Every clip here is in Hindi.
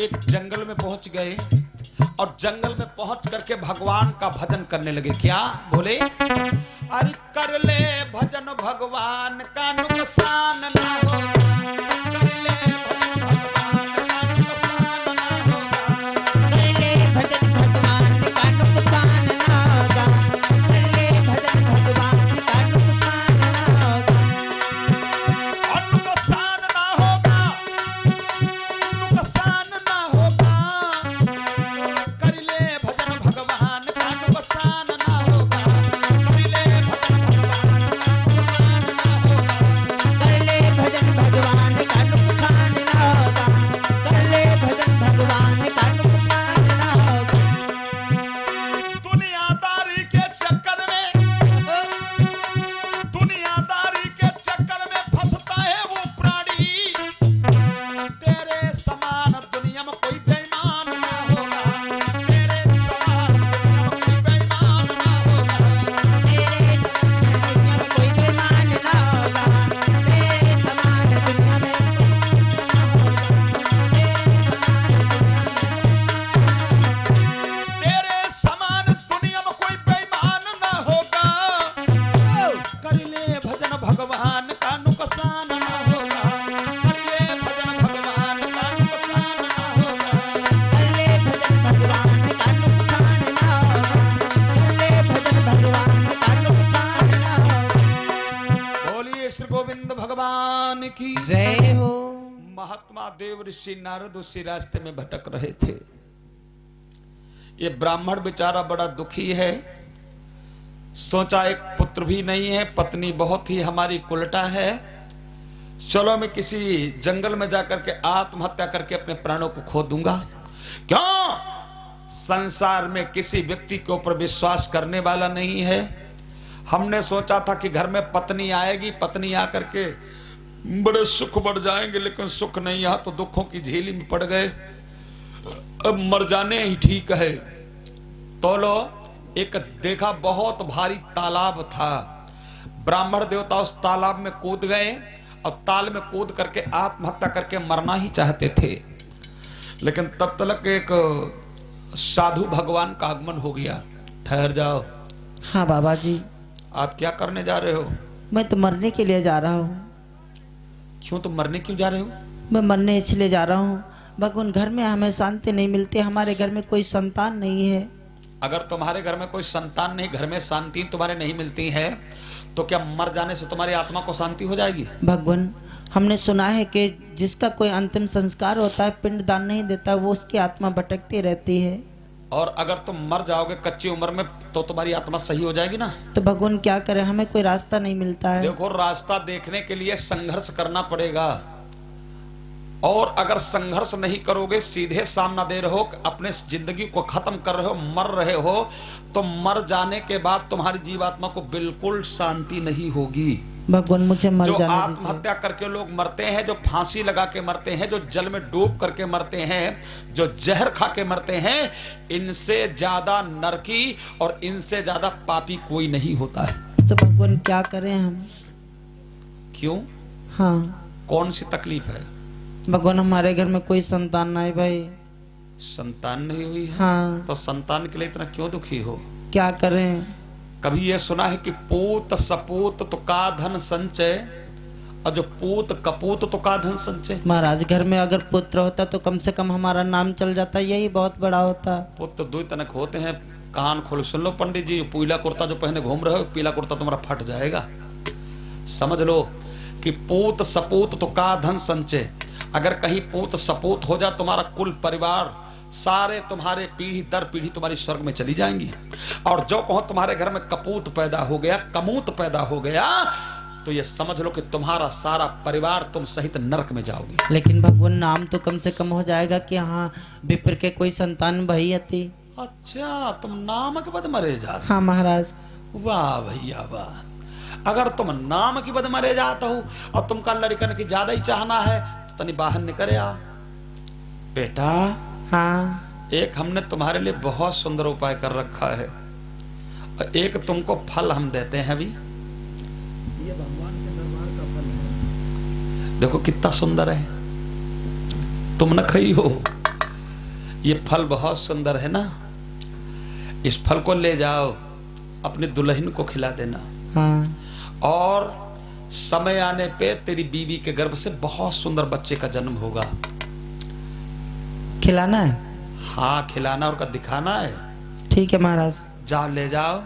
एक जंगल में पहुंच गए और जंगल में पहुंच करके भगवान का भजन करने लगे। क्या बोले? अरे कर ले भजन भगवान का नुकसान ना होगा, कर ले भजन भगवान का नुकसान ना होगा, कर ले भजन भगवान का नुकसान ना होगा, कर ले भजन भगवान का नुकसान ना होगा। और नुकसान ना होगा, नुकसान ना होगा, कर ले भजन भगवान का नुकसान ना होगा, कर ले भजन भगवान का नुकसान ना होगा। कर ले भजन भगवान का नुकसान ना होगा, कर ले भजन भगवान का नुकसान ना होगा। दुनियादारी के चक्कर में, दुनियादारी के चक्कर में फंसता है वो प्राणी, तेरे समान दुनिया में कोई बेईमान ना होगा, तेरे समान दुनिया में कोई बेईमान ना होगा। तेरे समान दुनिया में कोई बेईमान ना होगा, तेरे समान दुनिया में कोई तेरे समान दुनिया में कोई बेईमान ना होगा, कर ले भजन भगवान का नुकसान ना होगा, कर ले भजन भगवान का नुकसान ना होगा। कर ले भजन भगवान का नुकसान ना होगा, कर ले भजन भगवान का नुकसान ना होगा। बोलिए श्री गोविंद भगवान की जय हो। महात्मा देव ऋषि नारद उसी रास्ते में भटक रहे थे। ये ब्राह्मण बेचारा बड़ा दुखी है, सोचा एक पुत्र भी नहीं है, पत्नी बहुत ही हमारी कुलटा है, चलो मैं किसी जंगल में जाकर के आत्महत्या करके अपने प्राणों को खो दूंगा। क्यों? संसार में किसी व्यक्ति के ऊपर विश्वास करने वाला नहीं है। हमने सोचा था कि घर में पत्नी आएगी, पत्नी आकर के बड़े सुख बढ़ जाएंगे, लेकिन सुख नहीं यहाँ तो दुखों की झेली में पड़ गए। अब मर जाने ही ठीक है। तो लो एक देखा बहुत भारी तालाब था, ब्राह्मण देवता उस तालाब में कूद गए और ताल में कूद करके आत्महत्या करके मरना ही चाहते थे, लेकिन तब तक एक साधु भगवान का आगमन हो गया। ठहर जाओ। हाँ बाबा जी, आप क्या करने जा रहे हो? मैं तो मरने के लिए जा रहा हूँ। क्यों? तुम मरने क्यों जा रहे हो? मैं मरने इसलिए जा रहा हूँ, भगवान घर में हमें शांति नहीं मिलती, हमारे घर में कोई संतान नहीं है। अगर तुम्हारे घर में कोई संतान नहीं, घर में शांति तुम्हारे नहीं मिलती है, तो क्या मर जाने से तुम्हारी आत्मा को शांति हो जाएगी? भगवान, हमने सुना है कि जिसका कोई अंतिम संस्कार होता है, पिंड दान नहीं देता, वो उसकी आत्मा भटकती रहती है। और अगर तुम मर जाओगे कच्ची उम्र में तो तुम्हारी आत्मा सही हो जाएगी ना? तो भगवान क्या करें, हमें कोई रास्ता नहीं मिलता है। देखो, रास्ता देखने के लिए संघर्ष करना पड़ेगा, और अगर संघर्ष नहीं करोगे, सीधे सामना दे रहे हो, अपने जिंदगी को खत्म कर रहे हो, मर रहे हो, तो मर जाने के बाद तुम्हारी जीवात्मा को बिल्कुल शांति नहीं होगी। भगवान मुझे मर जो जाने आत्महत्या करके लोग मरते हैं, जो फांसी लगा के मरते हैं, जो जल में डूब करके मरते हैं, जो जहर खा के मरते हैं, इनसे ज्यादा नरकी और इनसे ज्यादा पापी कोई नहीं होता है। दीजिए। तो भगवान क्या करें हम? क्यों? हाँ कौन सी तकलीफ है? भगवान, हमारे घर में कोई संतान नहीं भाई। संतान नहीं हुई है? हाँ, तो संतान के लिए इतना क्यों दुखी हो? क्या करें? कभी ये सुना है कि पूत सपूत तो का धन संचय, और जो पूत कपूत तो का धन संचय? महाराज, घर में अगर पुत्र होता तो कम से कम हमारा नाम चल जाता, यही बहुत बड़ा होता। पुत्र दो तनक होते हैं। कान खोल सुन लो पंडित जी, पीला कुर्ता जो पहने घूम रहे हो, पीला कुर्ता तुम्हारा फट जाएगा। समझ लो कि पूत सपूत तो का धन संचय। अगर कहीं पूत सपूत हो जाए, तुम्हारा कुल परिवार सारे तुम्हारे पीढ़ी दर पीढ़ी तुम्हारी स्वर्ग में चली जाएंगी। और जो कहो तुम्हारे घर में कपूत पैदा हो गया, कमूत पैदा हो गया, तो ये समझ लो कि तुम्हारा सारा परिवार तुम सहित नरक में जाओगे। लेकिन भगवान, नाम तो कम से कम हो जाएगा कि हाँ विप्र के कोई संतान भई थी। अच्छा, तुम नाम के बद मरे जाते? हाँ महाराज। वाह भैया वाह। अगर तुम नाम की बद मरे जाते हो और तुमका लड़कन की ज्यादा ही चाहना है, तो तनी बाहर निकले आओ। बेटा, हाँ, एक हमने तुम्हारे लिए बहुत सुंदर उपाय कर रखा है, और एक तुमको फल हम देते हैं अभी। ये भगवान के दरबार का फल है, देखो कितना सुंदर है। तुम न खाई हो, ये फल बहुत सुंदर है ना, इस फल को ले जाओ अपनी दुल्हन को खिला देना। हाँ। और समय आने पे तेरी बीवी के गर्भ से बहुत सुंदर बच्चे का जन्म होगा। खिलाना है? हाँ, खिलाना और का दिखाना है। ठीक है महाराज। जाओ, ले जाओ।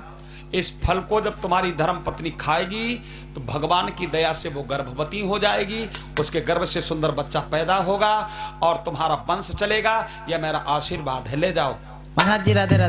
इस फल को जब तुम्हारी धर्म पत्नी खाएगी तो भगवान की दया से वो गर्भवती हो जाएगी, उसके गर्भ से सुंदर बच्चा पैदा होगा और तुम्हारा वंश चलेगा। यह मेरा आशीर्वाद है, ले जाओ। महाराज जी राधे राधे।